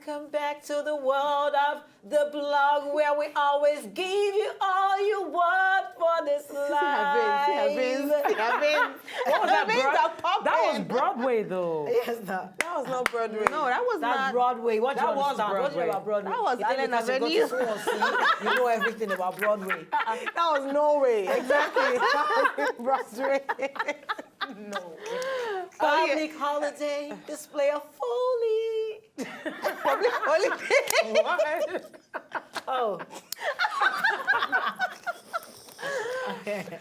Welcome back to the world of the blog where we always give you all you want for this life. What was that? That was Broadway, though. Yes, that was not Broadway. No, that was not Broadway. What that you was understand? What do you know Broadway. about Broadway? That was Allen Avenue. You know everything about Broadway. That was Norway, exactly. Broadway. No. Public holiday, display of folly. Public holiday. What? Oh.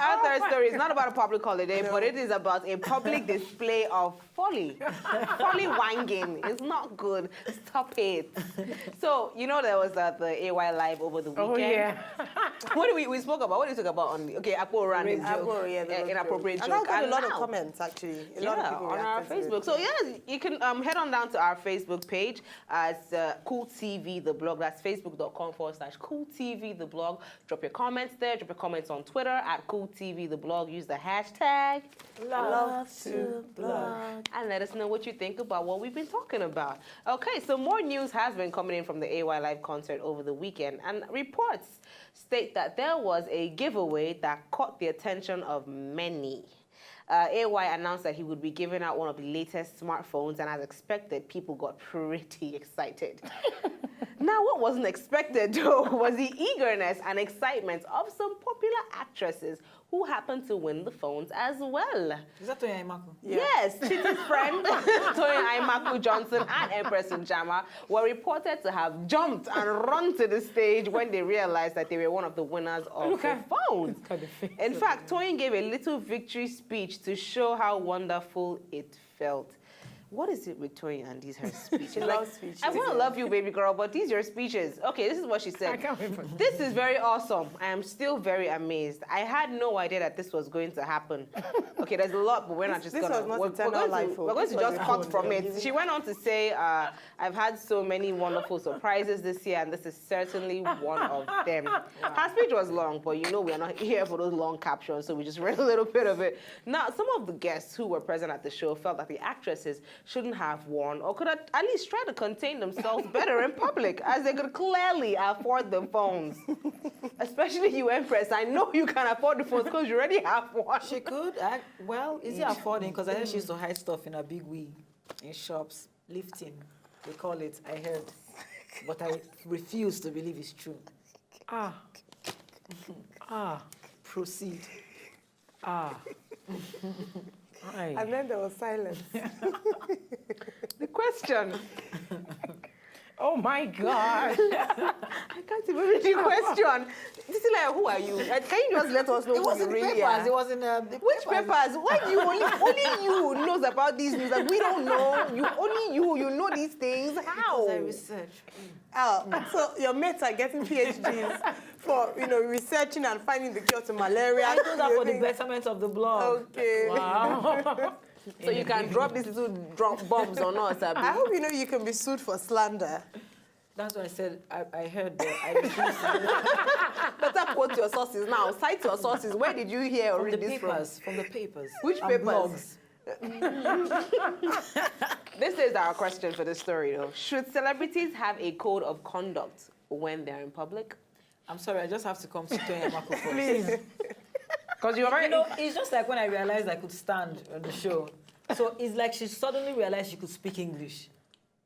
Our third story is not about a public holiday, but it is about a public display of folly. Folly wanging. It's not good. Stop it. So, you know there was the AY Live over the weekend. Oh, yeah. What did we spoke about? What did we talk about on the... Okay, Apple ran his joke. Apple, yeah, inappropriate joke. And I got a lot of now- comments, actually. A yeah, lot of people on our reacted to Facebook. it. So yes, you can head on down to our Facebook page as Cool TV the blog. That's facebook.com/Cool TV the blog. Drop your comments there. Drop your comments on Twitter at Cool TV the blog. Use the hashtag Love to blog. and let us know what you think about what we've been talking about. Okay, so more news has been coming in from the AY Live concert over the weekend, and reports state that there was a giveaway that caught the attention of many. AY announced that he would be giving out one of the latest smartphones, and as expected, people got pretty excited. Now, what wasn't expected, though, was the eagerness and excitement of some popular actresses who happened to win the phones as well. Is that Toyin Aimaku? Yes, Chitty's friend, Toyin Aimaku Johnson and Empress Njama were reported to have jumped and run to the stage when they realized that they were one of the winners of the phones. In fact, Toyin gave a little victory speech to show how wonderful it felt. What is it with Toyin and these her speeches? Speeches. I want to love you, baby girl, but these are speeches. Okay, this is what she said. I can't wait for This is very awesome. I am still very amazed. I had no idea that this was going to happen. Okay, there's a lot, but we're not just This gonna. was not We're eternal going life, to, we're going to this was just a cut phone, from yeah. it. She went on to say, "I've had so many wonderful surprises this year, and this is certainly one of them." Her speech was long, but you know we are not here for those long captions, so we just read a little bit of it. Now, some of the guests who were present at the show felt that the actresses shouldn't have worn or could at least try to contain themselves better in public, as they could clearly afford the phones. Especially you, Empress. I know you can afford the phones because you already have one. She could. Well, is it affording? Because I heard she used to hide stuff in a big wig in shops. Lifting, they call it, I heard. But I refuse to believe it's true. Proceed. Right. And then there was silence. The question. Oh my God. I can't even read the question. This is like, who are you? Can you just let us know It who was you in the really papers. are? It was in the Which papers? Why do you only you knows about these news? Like we don't know. You know these things. How? I research. So your mates are getting PhDs for researching and finding the cure to malaria. I do that for the betterment of the blog. Okay. Wow. So you can drop these little bombs on us. I hope you know you can be sued for slander. That's what I said. I heard that. I refused to. Better quote your sources now. Cite your sources. Where did you hear or From the read this papers. From the papers. Which and papers? blogs. This is our question for this story, though. Should celebrities have a code of conduct when they're in public? I'm sorry, I just have to come to Toyin Aimaku first. Please. Because you're very... It's just like when I realized I could stand on the show. So it's like she suddenly realized she could speak English.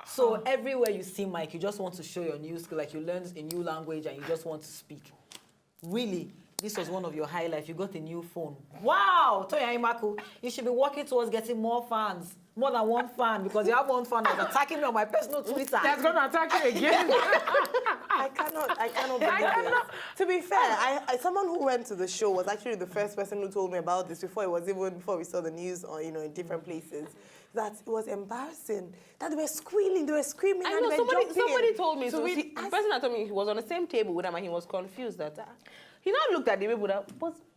So everywhere you see Mike, you just want to show your new skill, like you learned a new language and you just want to speak. Really, this was one of your highlights. You got a new phone. Wow, Toyin Aimaku, you should be working towards getting more fans. More than one fan, because you have one fan that's attacking me on my personal Twitter. That's going to attack you again. I cannot believe it. To be fair, someone who went to the show was actually the first person who told me about this before we saw the news or in different places. That it was embarrassing. That they were squealing, they were screaming, I and know, they were jumping. somebody told me. So So we the asked- person that told me he was on the same table with them and he was confused that he now looked at the people that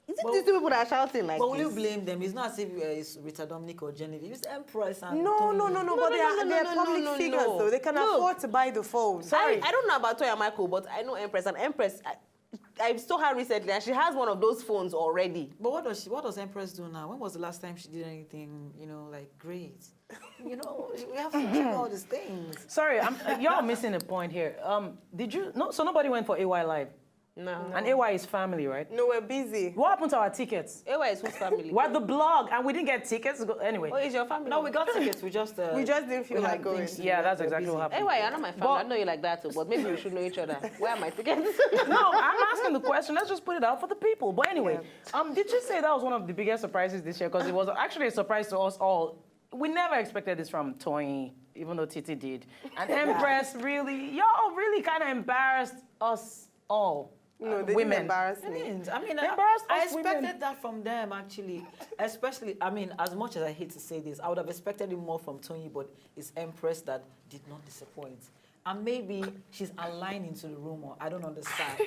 is it these two people that are shouting like But will this? you blame them? It's not as if it's Rita Dominic or Genevieve. It's Empress and No, Tony. but they're public figures, though. They can afford to buy the phone. I don't know about Toya Michael, but I know Empress. And Empress, I saw her recently, and she has one of those phones already. But what does Empress do now? When was the last time she did anything, like great? We have to do all these things. Sorry, y'all missing a point here. Did you? No, so nobody went for AY Live. No. And AY is family, right? No, we're busy. What happened to our tickets? AY is whose family? We're the blog, and we didn't get tickets. Anyway. Oh, is your family? No, we got tickets. We just didn't feel like going. Yeah, that's exactly what happened. AY, I know my family. I know you like that too, but maybe we should know each other. Where are my tickets? No, I'm asking the question. Let's just put it out for the people. But anyway, did you say that was one of the biggest surprises this year? Because it was actually a surprise to us all. We never expected this from Toyin, even though Titi did. And Empress y'all really kind of embarrassed us all. No, they women. didn't embarrass me. I expected that from them, actually. Especially, as much as I hate to say this, I would have expected it more from Tony, but it's Empress that did not disappoint. And maybe she's aligning to the rumor. I don't understand.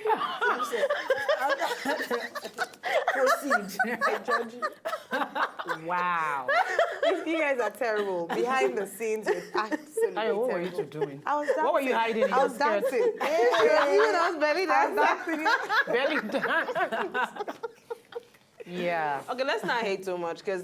Proceed. Wow. You guys are terrible. Behind the scenes, it's absolutely Ayo, what were you terrible. two doing? I was dancing. What were you hiding in I your was skirt? dancing. Even I was belly dancing. Belly dance. Yeah. Okay, let's not hate too much, because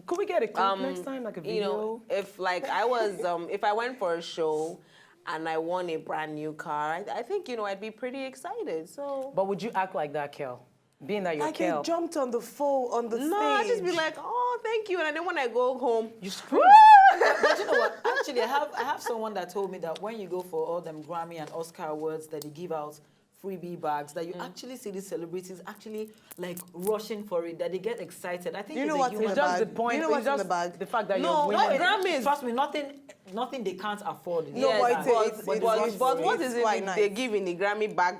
Could we get a clip next time, like a video? if I was, if I went for a show and I won a brand new car, I think, I'd be pretty excited. So. But would you act like that, Kel? Being that you're Like Kel. you jumped on the stage. No, I'd just be like, oh, thank you. And then when I go home, You scream. But you know what? Actually, I have someone that told me that when you go for all them Grammy and Oscar awards that they give out freebie bags, that you actually see these celebrities actually rushing for it, that they get excited. I think You know it's a what's in human It's just the bag? point. You know it's what's in just the bag? the fact that No, you're women. Grammys. Trust me, nothing they can't afford. No, yes, but but what it's is it quite nice. they give in the Grammy bag,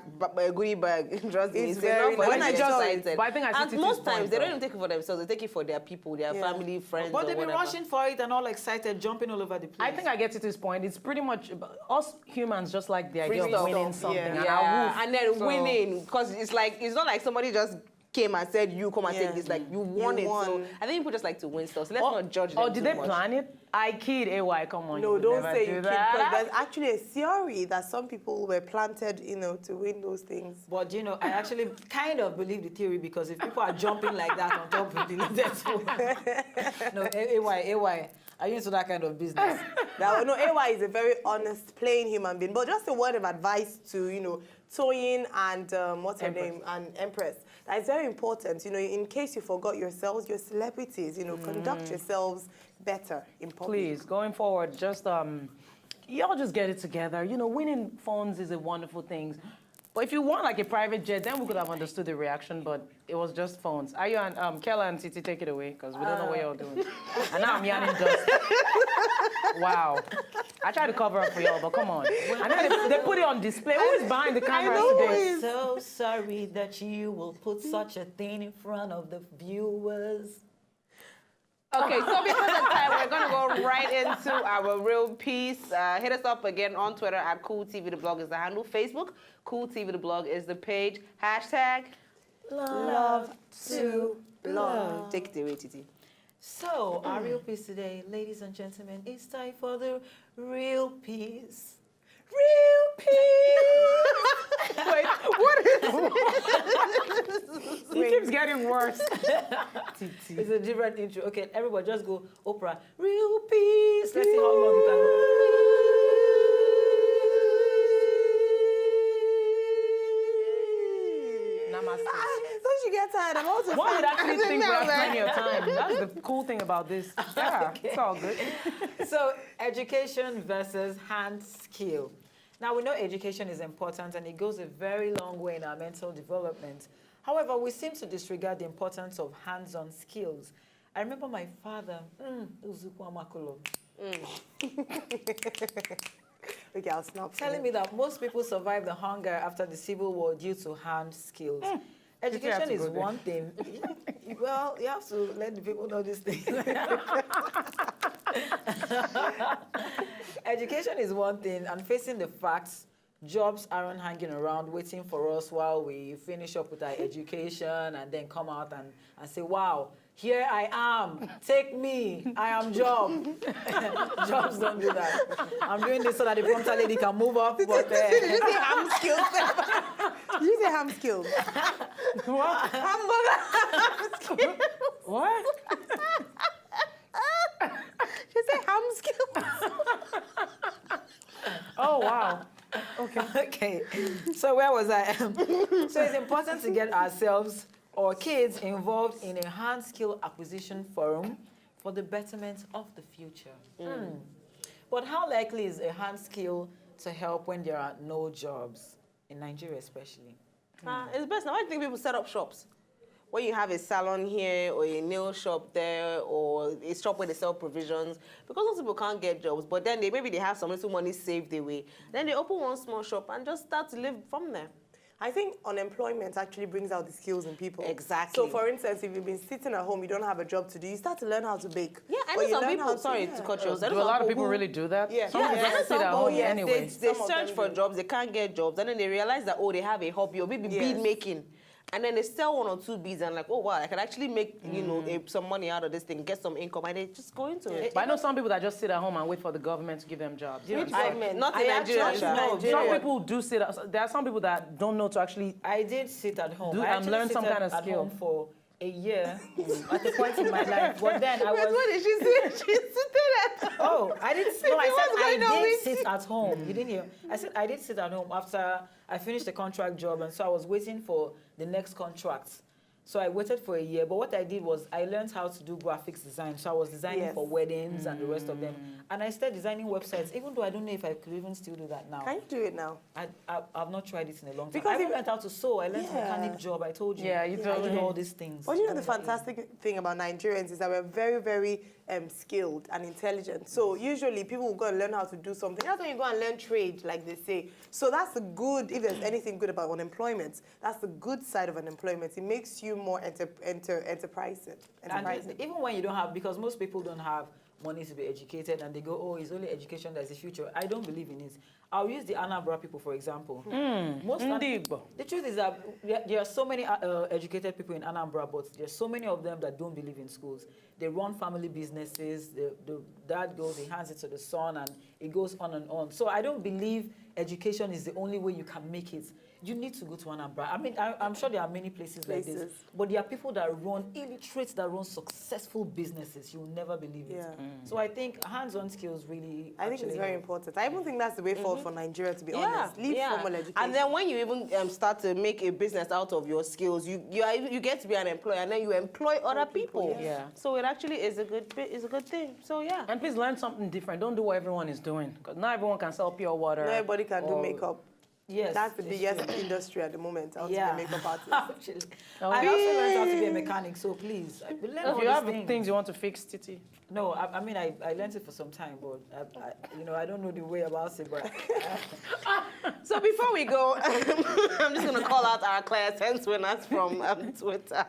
goodie bag? Trust me, It's it's very enough for nice. them to be When I excited. But I think I see And Titi's most point, times, they don't though. even take it for themselves. They take it for their people, their Yeah. family, friends, But or they've been whatever. rushing for it and all excited, jumping all over the place. I think I get to this point. It's pretty much us humans just like the idea Free of stuff. winning something. Yeah. And Yeah, our and then so- winning, because it's not like somebody just came and said, you come and Yeah. take this, like you won it. So won. I think people just like to win stuff, so let's not judge them Or did too they much. plan it? I kid AY, come on. No, would don't never say do you kid, that. because there's actually a theory that some people were planted, to win those things. But I actually kind of believe the theory, because if people are jumping like that on top of the latest one. No, AY, are you into that kind of business? No, AY is a very honest, plain human being. But just a word of advice to, Toyin and what's her name? And Empress. That is very important. In case you forgot yourselves, you're celebrities. Conduct yourselves better in public. Please, going forward, just y'all just get it together. Winning phones is a wonderful thing. But if you want like a private jet, then we could have understood the reaction, but it was just phones. Are you and Kella and Titi, take it away, because we don't know what y'all doing. And now I'm yanning dust. Wow. I tried to cover up for y'all, but come on. And then they put it on display. Who is behind the camera today? I'm so sorry that you will put such a thing in front of the viewers. Okay, so because of time, we're going to go right into our real piece. Hit us up again on Twitter at Cool TV The Blog is the handle. Facebook, Cool TV The Blog is the page. Hashtag Love to blog. Take it away, Titi. So, our real piece today, ladies and gentlemen, it's time for the real piece. Real piece! Wait, what is It keeps getting worse. It's a different intro. Okay, everybody just go, Oprah, real peace. Let's see how long you can. Namaste. Don't you get tired? I'm also One would actually think we're man. spending your time. That's the cool thing about this. Yeah, it's all good. So, education versus hand skill. Now, we know education is important and it goes a very long way in our mental development. However, we seem to disregard the importance of hands-on skills. I remember my father, Okay, I'll snap. telling me that most people survive the hunger after the Civil War due to hand skills. Education to is go there. one thing. Well, you have to let the people know this thing. Education is one thing, and facing the facts jobs aren't hanging around waiting for us while we finish up with our education and then come out and say, wow, here I am, take me, I am job. Jobs don't do that. I'm doing this so that the prompter lady can move up. But, Did you say ham skills? Did you say ham skills? What? Hamburger ham skills. What? She said ham skills. Oh, wow. Okay, so where was I? So it's important to get ourselves or kids involved in a hand skill acquisition forum for the betterment of the future. But how likely is a hand skill to help when there are no jobs, in Nigeria especially? It's best. Now, why do you think people set up shops? When you have a salon here or a nail shop there or a shop where they sell provisions, because most people can't get jobs, but then maybe they have some little money saved away. Then they open one small shop and just start to live from there. I think unemployment actually brings out the skills in people. Exactly. So, for instance, if you've been sitting at home, you don't have a job to do, you start to learn how to bake. Yeah, I Or know you some learn people, how sorry to cut you off. Do a lot of people really do that? Yeah. Some Yeah. just sit at home yes, anyway. They Some of search them for do. jobs, they can't get jobs, and then they realize that, oh, they have a hobby or maybe bead Yes. making. And then they sell 1 or 2 beads and like, oh, wow, I can actually make, you know, some money out of this thing, get some income, and they just go into it. But I know some people that just sit at home and wait for the government to give them jobs. You know, Which government? Not in Nigeria, actually Sha. know- Nigeria. some people do sit. There are some people that don't know to actually. I did sit at home. Do I and actually learn sit some kind of at skill. home for a year at a point in my life. But then I Wait, was... what did she say? She seated at Oh, I didn't. No, I What's said going on I did with sit at home. You didn't hear? I said I did sit at home after I finished the contract job, and so I was waiting for the next contract. So I waited for a year. But what I did was I learned how to do graphics design. So I was designing Yes. for weddings and the rest of them, and I started designing websites. Even though I don't know if I could even still do that now. Can you do it now? I've not tried it in a long time. Because I even if- learned how to sew. I learned Yeah. mechanic job. I told you. Yeah, you told I did me. all these things. But you know the fantastic thing about Nigerians is that we're very, very skilled and intelligent. So usually people will go and learn how to do something. That's when you go and learn trade, like they say. So that's the good, if there's anything good about unemployment, that's the good side of unemployment. It makes you more enterprising. And even when you don't have, because most people don't have money to be educated and they go, oh, it's only education that's the future. I don't believe in it. I'll use the Anambra people, for example. Most Ndigbo. the truth is that there are so many educated people in Anambra, but there's so many of them that don't believe in schools. They run family businesses. The dad goes, he hands it to the son, and it goes on and on. So I don't believe education is the only way you can make it. You need to go to Anambra. I mean, I'm sure there are many places like this, but there are people that run, illiterates that run successful businesses. You'll never believe it. Yeah. So I think hands-on skills really I think it's actually very help. important. I even think that's the way forward for Nigeria, to be honest. Leave formal education. And then when you even start to make a business out of your skills, you get to be an employer, and then you employ other people. Yeah. So it actually is a good thing. So yeah. And please learn something different. Don't do what everyone is doing. Because not everyone can sell pure water. Not everybody can do or- makeup. Yes, That's the it's biggest true. industry at the moment, out Yeah. to be makeup artist. Actually, No, I also learned how to be a mechanic. So please, learn all If you these have things. things you want to fix, Titi. No, I mean I learned it for some time, but I don't know the way about it. But So before we go, I'm just gonna call out our Class winners from Twitter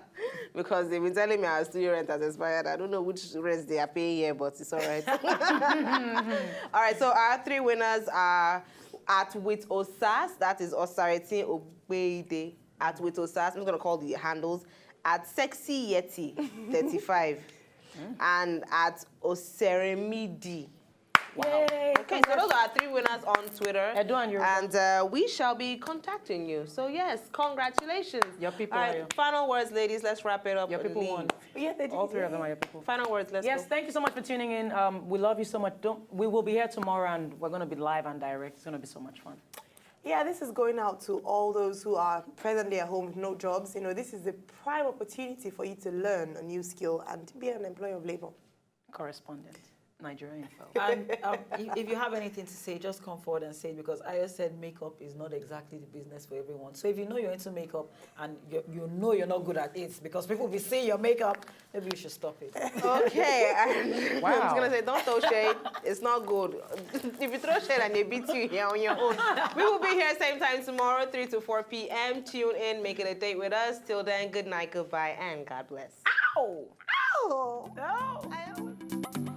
because they've been telling me our studio rent has expired. I don't know which rent they are paying here, but it's all right. All right, so our 3 winners are at with Osas, that is Osareti Obeide, at with Osas. I'm just gonna call the handles at Sexy Yeti 35 and at Oseremidi. Wow. Yay, Okay, so those are our 3 winners on Twitter. Edu and Yoruba. And we shall be contacting you. So yes, congratulations. Your people All are right, your- final words, ladies. Let's wrap it up. Your and people leave. won. Yeah, they did. All 3 of them are your people. Final words. Let's Yes, go. thank you so much for tuning in. We love you so much. We will be here tomorrow, and we're going to be live and direct. It's going to be so much fun. Yeah, this is going out to all those who are presently at home with no jobs. You know, this is the prime opportunity for you to learn a new skill and be an employer of labor. Correspondent, Nigeria Info. and if you have anything to say, just come forward and say it, because I just said makeup is not exactly the business for everyone. So if you know you're into makeup and you know you're not good at it because people will be seeing your makeup, maybe you should stop it. Okay. I'm Wow. just gonna say, don't throw shade. It's not good. If you throw shade and they beat you here on your own, we will be here same time tomorrow, 3 to 4 p.m. Tune in, make it a date with us. Till then, good night, goodbye, and God bless. Ow! Ow! No.